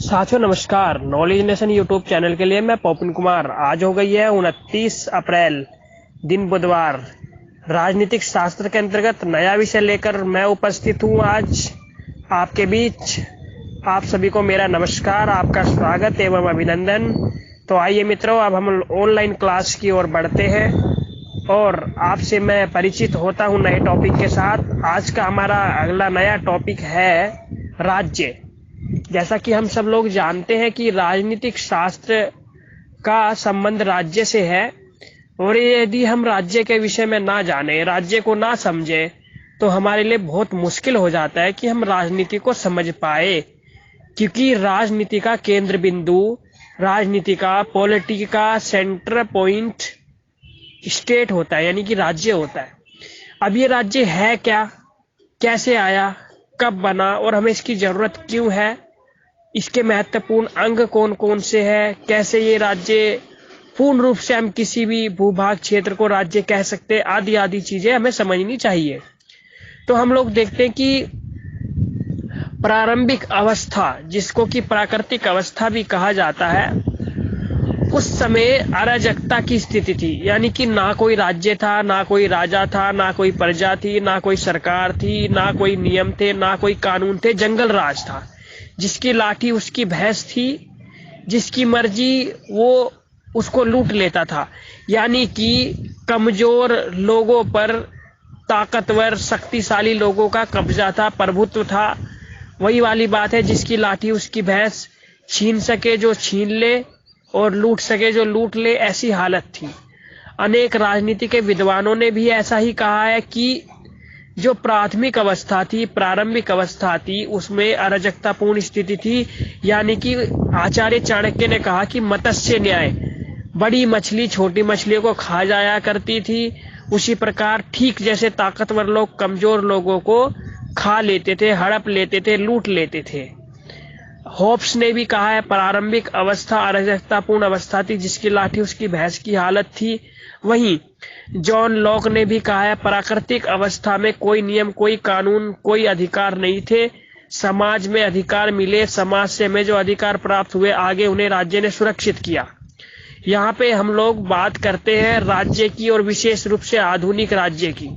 साथियों नमस्कार। Knowledge nation YouTube channel के लिए मैं पवन कुमार। आज हो गई है 29 अप्रैल, दिन बुधवार। राजनीतिक शास्त्र के अंतर्गत नया विषय लेकर मैं उपस्थित हूँ आज आपके बीच। आप सभी को मेरा नमस्कार, आपका स्वागत एवं अभिनंदन। तो आइए मित्रों, अब हम ऑनलाइन क्लास की ओर बढ़ते हैं और आपसे मैं परिचित होता हूँ नए टॉपिक के साथ। आज का हमारा अगला नया टॉपिक है राज्य। जैसा कि हम सब लोग जानते हैं कि राजनीतिक शास्त्र का संबंध राज्य से है, और यदि हम राज्य के विषय में ना जाने, राज्य को ना समझे, तो हमारे लिए बहुत मुश्किल हो जाता है कि हम राजनीति को समझ पाए। क्योंकि राजनीति का केंद्र बिंदु, राजनीति का पॉलिटिक्स का सेंटर पॉइंट स्टेट होता है, यानी कि राज्य होता है। अब ये राज्य है क्या, कैसे आया, कब बना और हमें इसकी जरूरत क्यों है, इसके महत्वपूर्ण अंग कौन कौन से हैं, कैसे ये राज्य पूर्ण रूप से हम किसी भी भूभाग क्षेत्र को राज्य कह सकते हैं, आदि आदि चीजें हमें समझनी चाहिए। तो हम लोग देखते हैं कि प्रारंभिक अवस्था, जिसको कि प्राकृतिक अवस्था भी कहा जाता है, उस समय अराजकता की स्थिति थी। यानी कि ना कोई राज्य था, ना कोई राजा था, ना कोई प्रजा थी, ना कोई सरकार थी, ना कोई नियम थे, ना कोई कानून थे। जंगल राज था। जिसकी लाठी उसकी भैंस थी, जिसकी मर्जी वो उसको लूट लेता था। यानी कि कमजोर लोगों पर ताकतवर शक्तिशाली लोगों का कब्जा था, प्रभुत्व था। वही वाली बात है, जिसकी लाठी उसकी भैंस, छीन सके जो छीन ले और लूट सके जो लूट ले, ऐसी हालत थी। अनेक राजनीति के विद्वानों ने भी ऐसा ही कहा है कि जो प्राथमिक अवस्था थी, प्रारंभिक अवस्था थी, उसमें अराजकतापूर्ण स्थिति थी। यानी कि आचार्य चाणक्य ने कहा कि मत्स्य न्याय, बड़ी मछली छोटी मछलियों को खा जाया करती थी, उसी प्रकार ठीक जैसे ताकतवर लोग कमजोर लोगों को खा लेते थे, हड़प लेते थे, लूट लेते थे। होब्स ने भी कहा है प्रारंभिक अवस्था अराजकतापूर्ण अवस्था थी, जिसकी लाठी उसकी भैंस की हालत थी। वहीं जॉन लॉक ने भी कहा है प्राकृतिक अवस्था में कोई नियम, कोई कानून, कोई अधिकार नहीं थे। समाज में अधिकार मिले, समाज से हमें जो अधिकार प्राप्त हुए, आगे उन्हें राज्य ने सुरक्षित किया। यहाँ पे हम लोग बात करते हैं राज्य की, और विशेष रूप से आधुनिक राज्य की।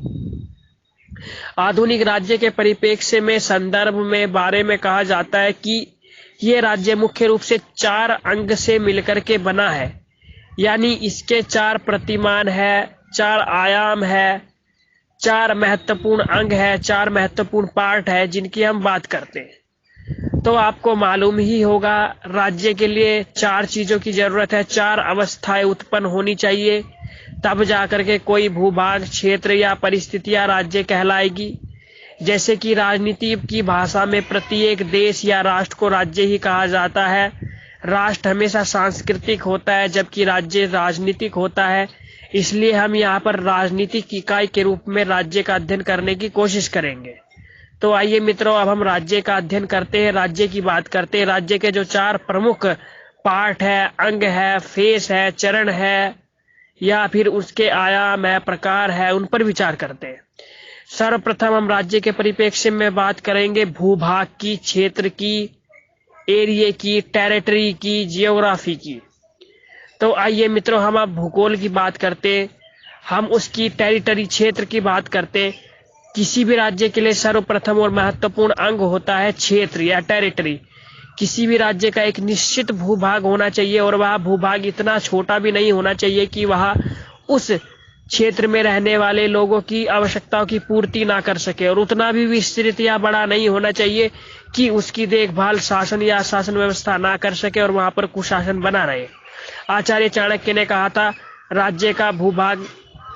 आधुनिक राज्य के परिप्रेक्ष्य में, संदर्भ में, बारे में कहा जाता है कि ये राज्य मुख्य रूप से 4 अंग से मिलकर के बना है। यानी इसके 4 प्रतिमान है, 4 आयाम है, 4 महत्वपूर्ण अंग है, 4 महत्वपूर्ण पार्ट है, जिनकी हम बात करते हैं। तो आपको मालूम ही होगा, राज्य के लिए 4 चीजों की जरूरत है, 4 अवस्थाएं उत्पन्न होनी चाहिए, तब जाकर के कोई भूभाग, क्षेत्र या परिस्थितियां राज्य कहलाएगी। जैसे कि राजनीति की भाषा में प्रत्येक देश या राष्ट्र को राज्य ही कहा जाता है। राष्ट्र हमेशा सांस्कृतिक होता है, जबकि राज्य राजनीतिक होता है। इसलिए हम यहाँ पर राजनीतिक इकाई के रूप में राज्य का अध्ययन करने की कोशिश करेंगे। तो आइए मित्रों, अब हम राज्य का अध्ययन करते हैं, राज्य की बात करते हैं। राज्य के जो 4 प्रमुख पार्ट है, अंग है, फेस है, चरण है, या फिर उसके आयाम है, प्रकार है, उन पर विचार करते हैं। सर्वप्रथम हम राज्य के परिप्रेक्ष्य में बात करेंगे भूभाग की, क्षेत्र की, एरिया की, टेरिटरी की, जियोग्राफी की। तो आइए मित्रों, हम अब भूगोल की बात करते, हम उसकी टेरिटरी, क्षेत्र की बात करते। किसी भी राज्य के लिए सर्वप्रथम और महत्वपूर्ण अंग होता है क्षेत्र या टेरिटरी। किसी भी राज्य का एक निश्चित भूभाग होना चाहिए, और वह भूभाग इतना छोटा भी नहीं होना चाहिए कि वह उस क्षेत्र में रहने वाले लोगों की आवश्यकताओं की पूर्ति ना कर सके, और उतना भी विस्तृत या बड़ा नहीं होना चाहिए कि उसकी देखभाल शासन या शासन व्यवस्था ना कर सके और वहां पर कुशासन बना रहे। आचार्य चाणक्य ने कहा था, राज्य का भूभाग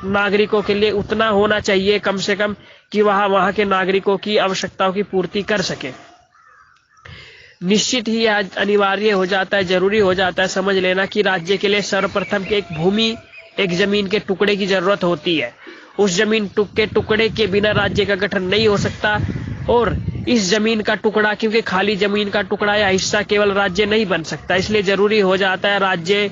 नागरिकों के लिए उतना होना चाहिए कम से कम कि वह वहां के नागरिकों की आवश्यकताओं की पूर्ति कर सके। निश्चित ही अनिवार्य हो जाता है, जरूरी हो जाता है समझ लेना कि राज्य के लिए सर्वप्रथम एक भूमि, एक जमीन के टुकड़े की जरूरत होती है। उस जमीन के टुकड़े के बिना राज्य का गठन नहीं हो सकता, और इस जमीन का टुकड़ा, क्योंकि खाली जमीन का टुकड़ा या हिस्सा केवल राज्य नहीं बन सकता, इसलिए जरूरी हो जाता है राज्य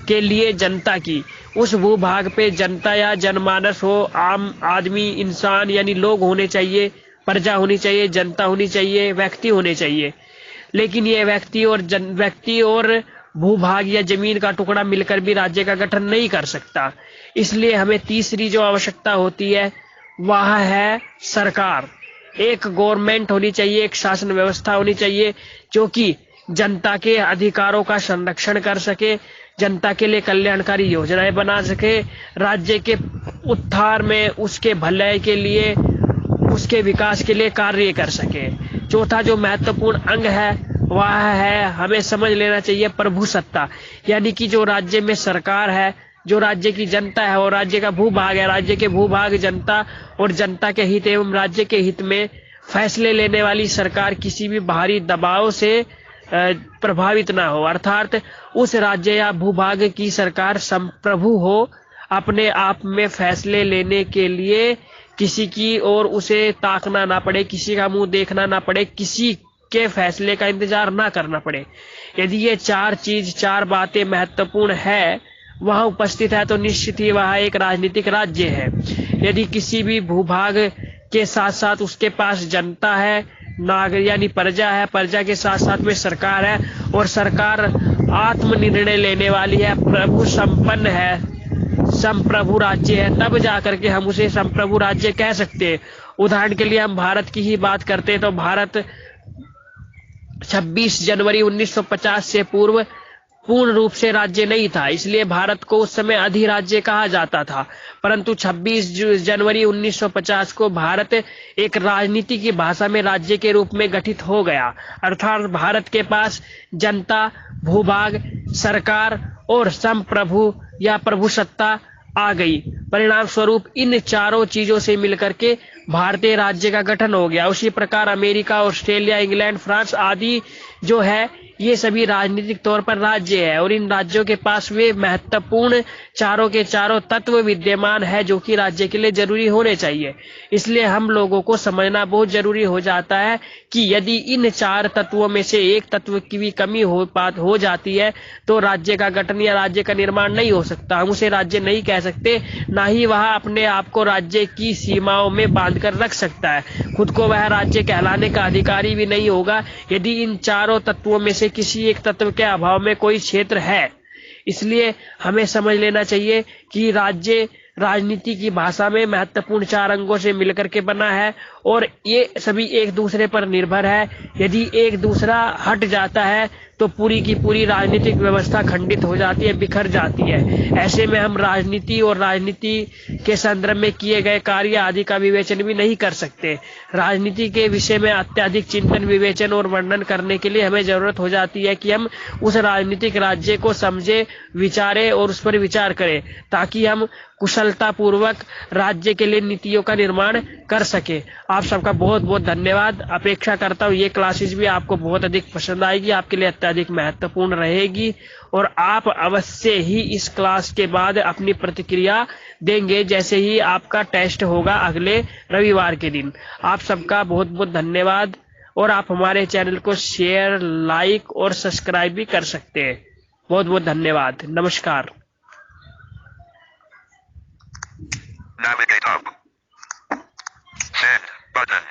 के लिए जनता की, उस भूभाग पे जनता या जनमानस हो, आम आदमी, इंसान यानी लोग होने चाहिए, प्रजा होनी चाहिए, जनता होनी चाहिए, व्यक्ति होने चाहिए। लेकिन ये व्यक्ति और भूभाग या जमीन का टुकड़ा मिलकर भी राज्य का गठन नहीं कर सकता। इसलिए हमें तीसरी जो आवश्यकता होती है वह है सरकार। एक गवर्नमेंट होनी चाहिए, एक शासन व्यवस्था होनी चाहिए जो कि जनता के अधिकारों का संरक्षण कर सके, जनता के लिए कल्याणकारी योजनाएं बना सके, राज्य के उत्थान में उसके भलाई के लिए, उसके विकास के लिए कार्य कर सके। चौथा जो महत्वपूर्ण अंग है वह है, हमें समझ लेना चाहिए, प्रभुसत्ता। यानी कि जो राज्य में सरकार है, जो राज्य की जनता है और राज्य का भूभाग है, राज्य के भूभाग जनता और जनता के हित एवं राज्य के हित में फैसले लेने वाली सरकार किसी भी बाहरी दबाव से प्रभावित ना हो, अर्थात उस राज्य या भूभाग की सरकार संप्रभु हो, अपने आप में फैसले लेने के लिए किसी की और उसे ताकना ना पड़े, किसी का मुंह देखना ना पड़े, किसी के फैसले का इंतजार ना करना पड़े। यदि ये चार बातें महत्वपूर्ण है वहां उपस्थित है तो निश्चित ही वह एक राजनीतिक राज्य है। यदि किसी भी भूभाग के साथ साथ उसके पास जनता है, नागरिक यानी प्रजा है, प्रजा के साथ साथ में सरकार है और सरकार आत्मनिर्णय लेने वाली है, प्रभु संपन्न है, संप्रभु राज्य है, तब जाकर के हम उसे संप्रभु राज्य कह सकते हैं। उदाहरण के लिए हम भारत की ही बात करते हैं तो भारत 26 जनवरी 1950 से पूर्व पूर्ण रूप से राज्य नहीं था, इसलिए भारत को उस समय अधिराज्य कहा जाता था। परंतु 26 जनवरी 1950 को भारत एक राजनीति की भाषा में राज्य के रूप में गठित हो गया, अर्थात भारत के पास जनता, भूभाग, सरकार और संप्रभु या प्रभुसत्ता आ गई। परिणाम स्वरूप इन चारों चीजों से मिलकर के भारतीय राज्य का गठन हो गया। उसी प्रकार अमेरिका, ऑस्ट्रेलिया, इंग्लैंड, फ्रांस आदि जो है ये सभी राजनीतिक तौर पर राज्य है और इन राज्यों के पास वे महत्वपूर्ण चारों के चारों तत्व विद्यमान है जो कि राज्य के लिए जरूरी होने चाहिए। इसलिए हम लोगों को समझना बहुत जरूरी हो जाता है कि यदि इन चार तत्वों में से एक तत्व की भी कमी हो जाती है तो राज्य का गठन या राज्य का निर्माण नहीं हो सकता। हम उसे राज्य नहीं कह सकते, ना ही वह अपने आप को राज्य की सीमाओं में बांधकर रख सकता है। खुद को वह राज्य कहलाने का अधिकारी भी नहीं होगा यदि इन चारों तत्वों में से किसी एक तत्व के अभाव में कोई क्षेत्र है। इसलिए हमें समझ लेना चाहिए कि राज्य राजनीति की भाषा में महत्वपूर्ण चार अंगों से मिलकर के बना है और ये सभी एक दूसरे पर निर्भर है। यदि एक दूसरा हट जाता है तो पूरी की पूरी राजनीतिक व्यवस्था खंडित हो जाती है, बिखर जाती है। ऐसे में हम राजनीति और राजनीति के संदर्भ में किए गए कार्य आदि का विवेचन भी नहीं कर सकते। राजनीति के विषय में अत्यधिक चिंतन, विवेचन और वर्णन करने के लिए हमें जरूरत हो जाती है कि हम उस राजनीतिक राज्य को समझे, विचारे और उस पर विचार करें ताकि हम कुशलता पूर्वक राज्य के लिए नीतियों का निर्माण कर सके। आप सबका बहुत बहुत धन्यवाद। अपेक्षा करता हूँ ये क्लासेस भी आपको बहुत अधिक पसंद आएगी, आपके लिए अत्यधिक महत्वपूर्ण रहेगी और आप अवश्य ही इस क्लास के बाद अपनी प्रतिक्रिया देंगे जैसे ही आपका टेस्ट होगा अगले रविवार के दिन। आप सबका बहुत बहुत धन्यवाद और आप हमारे चैनल को शेयर, लाइक और सब्सक्राइब भी कर सकते हैं। बहुत बहुत धन्यवाद। नमस्कार। Navigate up. Send button.